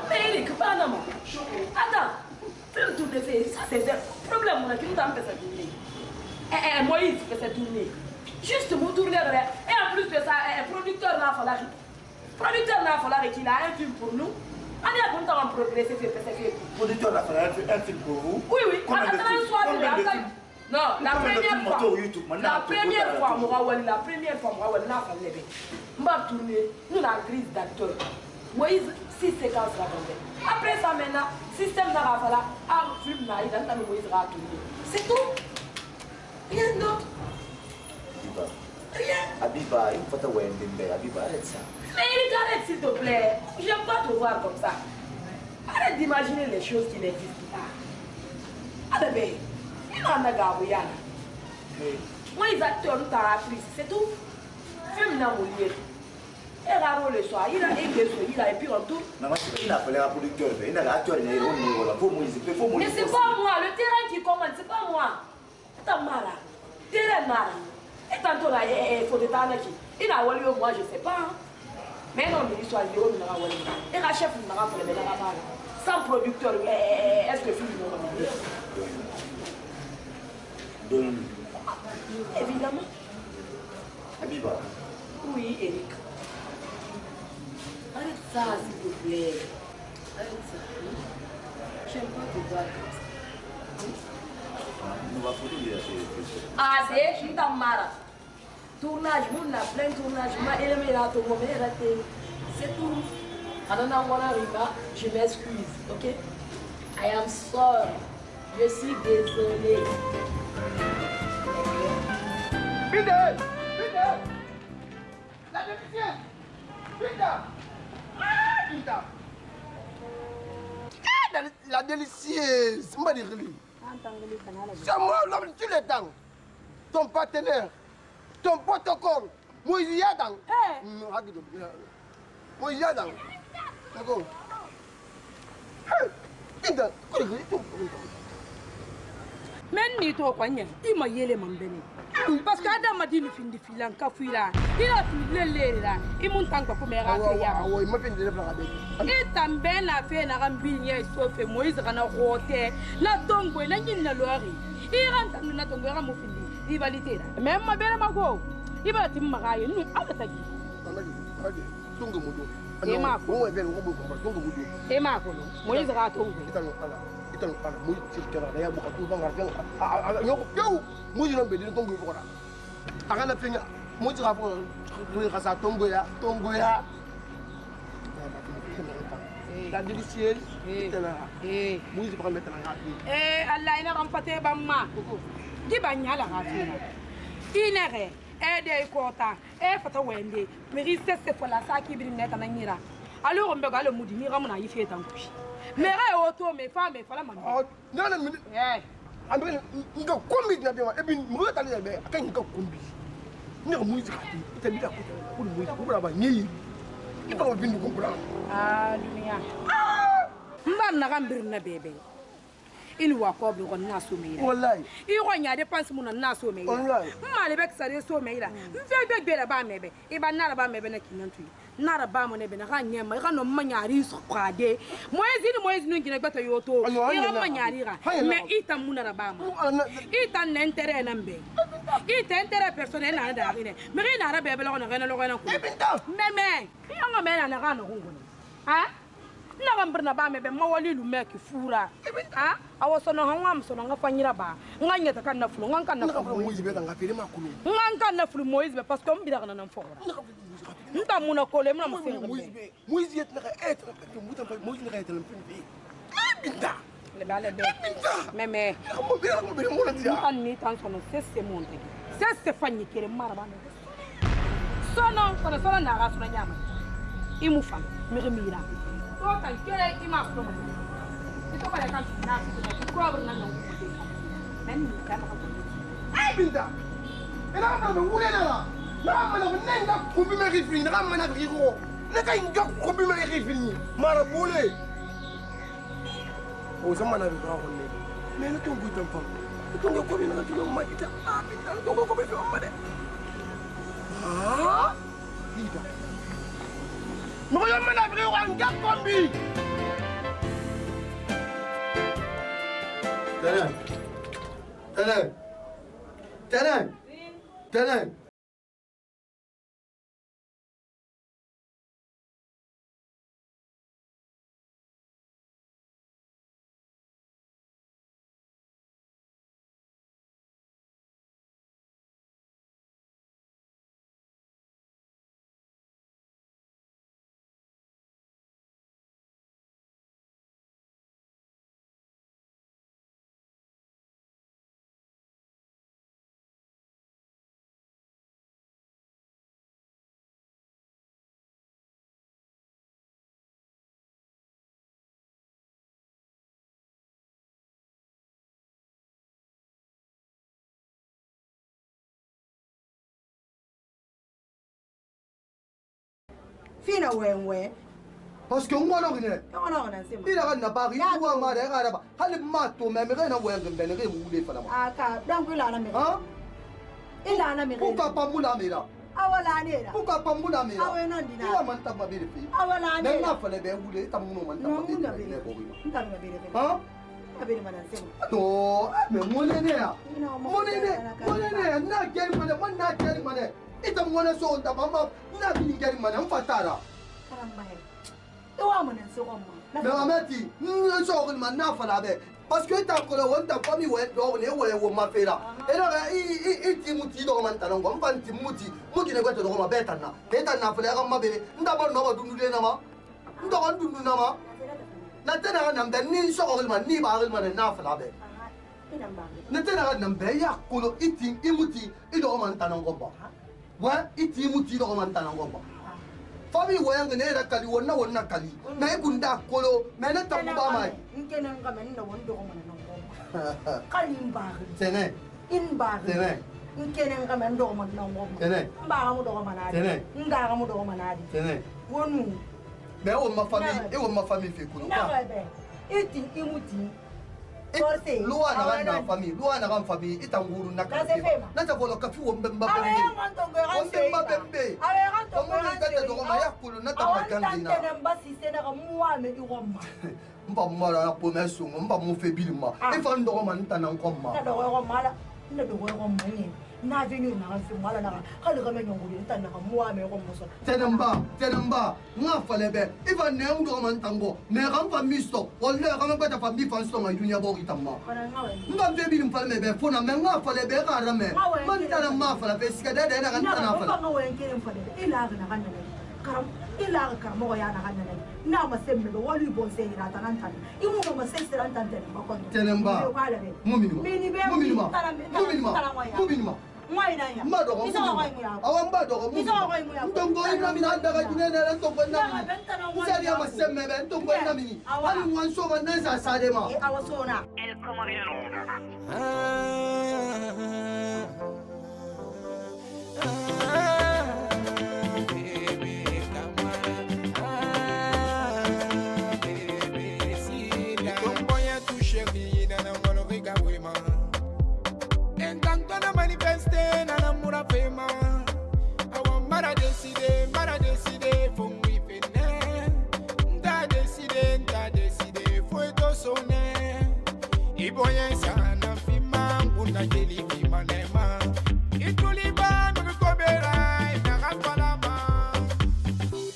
Mais Eric, pas non. Attends. Fais le tour de fait. Ça, c'est un problème. On a qui nous a fait ça tourner. Moïse fait ça tourner. Juste pour tourner. Et en plus de ça, producteur n'a pas l'argent. Producteur n'a pas l'argent qu'il a un film pour nous. On est content de progresser. Producteur n'a pas un film pour vous? Oui. Combien de films? Non, la première fois, la première fois, moi, là, on va tourner, nous, la crise d'acteurs. Moïse, 6 séquences là. Après ça, maintenant, système n'a pas là, un film là, il a Moïse va tourner. C'est tout. Rien d'autre. Rien. Abiba, il faut t'avoir un bébé. Abiba, arrête ça. Mais Eric, arrête s'il te plaît. J'aime pas te voir comme ça. Arrête d'imaginer les choses qui n'existent pas. Allez, Il en a gardé. Moi, les acteurs nous t'ont c'est tout. Film n'a pas lieu. Et raro le soir, il a et puis en tout. Non, il a fallu un producteur, il a l'acteur, il a eu mais c'est pas moi, le terrain qui commande, c'est pas moi. C'est un malade. Terrain malade. Et tantôt là, il faut des temps qui. Il a volé moi, je sais pas. Mais non, mais l'histoire de l'eau, il a volé. Et la chef, il m'a fait la balle. Sans producteur, est-ce que le film est mort? Évidemment. Habiba. Oui, Eric. Arrête ça, s'il te plaît. Arrête ça. J'aime pas te voir comme ça. Nous va foutre les choses. Ah, c'est, je suis dans Mara. Tournage, on a plein de tournages. Ma élève là, ton moment est raté. C'est tout. Anana Wanariba, je m'excuse, ok? I am sorry. Je suis désolée. Fidèle! Fidèle! La déficience! Fidèle! Ah, la délicieuse! Mbadiri! C'est moi l'homme tous les temps! Ton partenaire! Ton protocole! Moïse Yadang! Moïse Yadang! D'accord? Fidèle! Men ni to kwanya ima yele mambene parce que adam madini findi filan ka fuira ila filele la imun tanka ko mera fe ya awo ma fin de la be e tambe na fe na gambi nye sofe moise kana rote na tongo na nyina lori iran tan na tongo ga mo findi rivalite la même ma bele mako iba tim magaye nu ala tagi amadi tongo mudo e ma ko e be ko bo ko tongo mudo e ma ko moise ga tongo italo ala italo ala mo tirkara ya bo ko banga fen yo yo mo jino be din tongo ko ra agana fenga mo jira fo mo khasa tongo ya la délicieuse mo jira ko mettre na Allah ina kan fate bamma di banyala ga fina inere ede kota e fata wende meri sese fola saki bi neta na nyira alors mbe galo mudi ni ramuna yi feta nkushi mera e oto me fa me fala mama oh nana mi ambe nga kombi na be e bi mo ta le be akan nga kombi ni ko muzi khati ita bi da ko muzi ko bra ba nyi ita ko bindu ko bra dunia mbam na gambir na bebe il wa ko bi gon na so meira wallahi I ko nya dépense mun na so meira wallahi mali bek sare so meira mfe be be ba mebe I ba na ba mebe na kinantu nara ba mo ne be na ga nya ma ga no ma nyari so prade moyezi no ngina gbata yoto I ma nyari ga me ita mun na ba mo ita na intérêt na mbe ita intérêt personnel na da ine me ga na ra bebe lo na ga na lo ga na ko me nga me na ga no ngoni ha na gambrna ba me be mawali lu meki fura ha awoso no hangam so nga fanyira ba nganya ta kan na fulu ngan kan na fulu moizi be nga pere makulu ngan kan na fulu moizi be parce que mbida kana na mfora nta muna kole muna mfenga moizi yet na être mutan moizi na être l'impunité binda le bale be meme mo be mo na dia an ni tan sono sesse monte sesse fanyi kere mara ba me sono kono sono na ga sono nyama imu fam me remira total kere ima ko mo ito ba kan na ko ko na no men ni kan ko ay binda ina ma no wule na la na ma no nenga ko bi me rifini na ma na riro na kay ngak ko bi me rifini mara bule o sama na riro ko ne me na to buitam fam to ngak ko bi na to ma ita binda to ko be ma de ah binda no yo me na riro ngak ko bi Tenang. Fina we. Parce que moi non rien. On a Il a rien à Paris, ou à Madère, elle m'a tout, mais rien à voir avec Ben Ré ou les femmes. Ah, donc il a un ami. Il a un ami. Pourquoi pas Moulamira? Pourquoi pas Moulamira? Il a monté ma belle fille. Mais n'a pas les belles roulées, t'as mon nom, non, mais mon aîné, n'a quel monnaie, mon n'a quel monnaie. Et ta monnaie sur ta maman, n'a pas quel monnaie, on va t'ara. Mais Amati, nous sommes maintenant parce que tu as collé ta famille ou ma fait là. Et là, il Timothy dans mon talon, on va Timothy, Mouti ne va te rendre bête. Et t'as n'a pas ma bébé, d'abord, non, nous les nama. Nous devons nama. Natana n'a ni sorgman ni barman et naflabe. Natana n'a beya, Kolo, eating, Imuti, Idomantanangoba. Ouais, Itimuti dans mon talon. Famille voyant que n'est Kali ou na Kali, mais Gunda Kolo, mais not a Mubamai. Tene, in bar, Tene, in Kenan Gamandorman, no, Tene, Baramudomanade, Ndaramudomanade, Tene, one. Mais on ma famille, et on ma famille fait quoi? Eating Imuti. Loi n'a famille, loi n'a famille, et un gourou n'a pas de vol of café, on bemba. On bemba bembe. On va get the Romaya Kulu, not a Gandina. Mbamara Pomesu, Mbamufe Bilma, if I'm the woman Tanangoma. The woman. N'avenue n'a fait mal à la Tenamba, n'a fallu even Neum Dorman Tango, Nerampa Misto, or Nerampa of Bifanson and Junior Boritama. Not baby in Palme, Fona, Manga for the Berame, Montana Mafala, Pesca, and Ilaka Moyana. Now, my same the one you both say at an antan. You want my sister and Tenamba, Mumima. Why not? Mother, our mother, don't go in. I mean, I'm not going to go in. I don't want so much as I said. I was so now. Mara decide, for we nda decide, foi do sonné. I boye sana fima, una jeli fima nema. Ituliba, me kobera, na rapalama.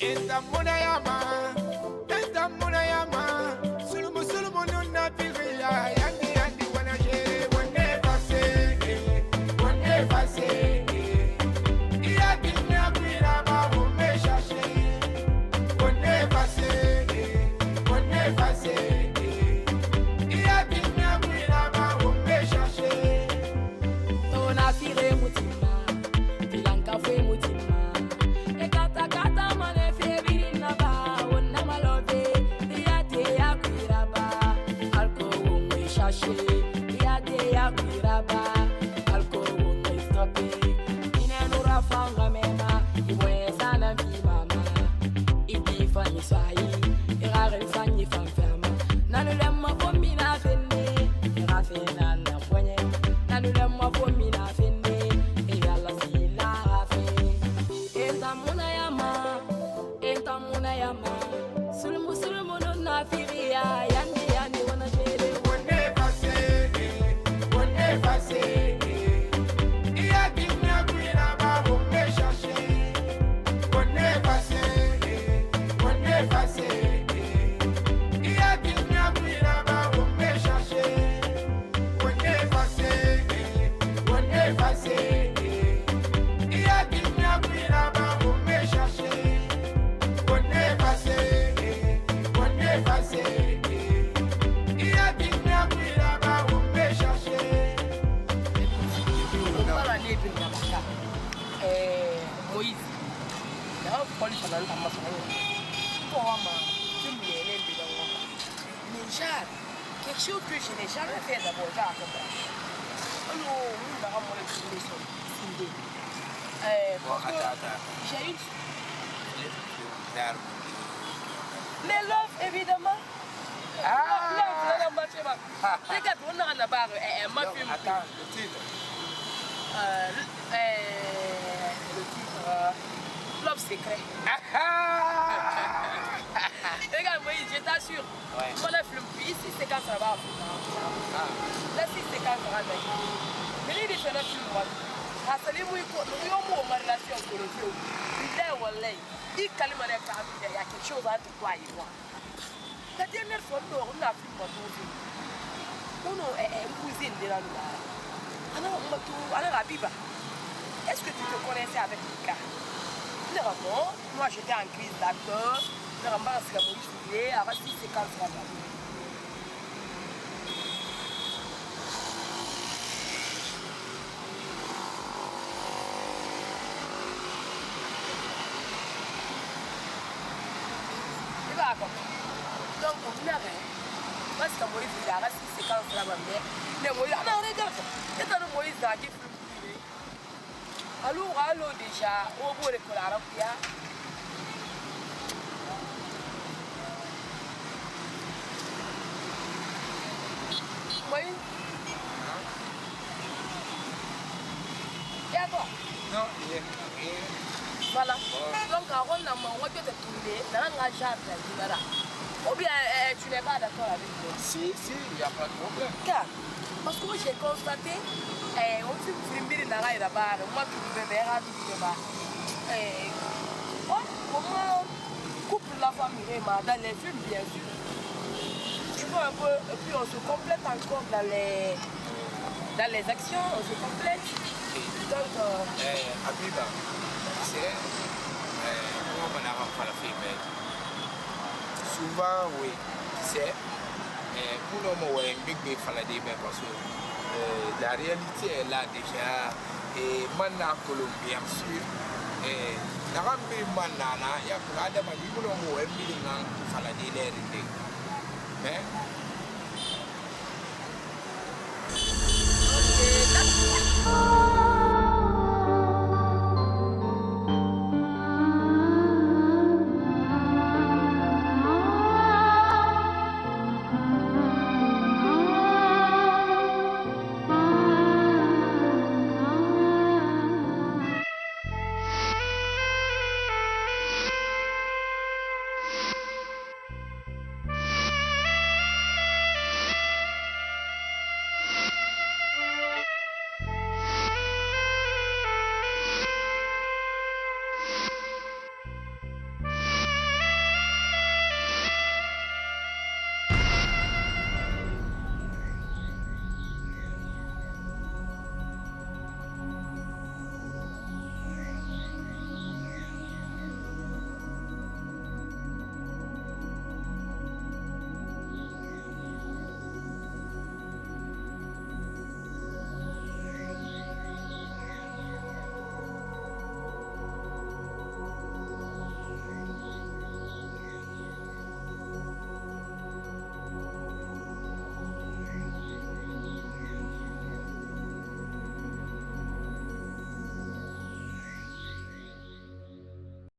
Enta munayama, sulumu nuna piria, yandi wana jere, wane passe. Quelque chose que je n'ai jamais fait d'abord, j'ai accompli. Alors, nous avons mon expérience. J'ai eu Mais Love, évidemment. Love, c'est un match. Regarde, on a un bar, un match. Attends, le titre. Le titre, Love Secret. Regarde, Moïse, je t'assure. Quand le film, ici, c'est quand ça va. Là, c'est quand ça va. Mais il est un film. Il y a quelque chose à te croire. La dernière fois, on a vu mon film. On a une cousine de la Biba. Est-ce que tu te connaissais avec Mika? Non, moi j'étais en crise d'acteur. Je suis en train de c'est quand ça va. Donc, on a rien. Parce que Moïse, il a rassis ses camps sur la main. Mais Moïse, on a regardé. Et quand Moïse a dit, allô, déjà, au bout de la Moïse? Et à quoi? Non, rien. Voilà. Donc, on a de tourner dans la jardin. Ou bien tu n'es pas d'accord avec moi? Si, il n'y a pas de problème. Car, parce que j'ai constaté, on s'est filmé dans la barre, moi tout le bébé, comment couple la famille dans les films, bien sûr. Tu vois un peu, et puis on se complète encore dans les actions, on se complète. Donc, Abiba, c'est comment on a fait la film. Souvent, oui, c'est pour nous, un big faladé, parce que la réalité est là déjà. Et maintenant, Colombie, bien sûr, la rambée manana, il y a pas de manière pour nous, un big faladé, mais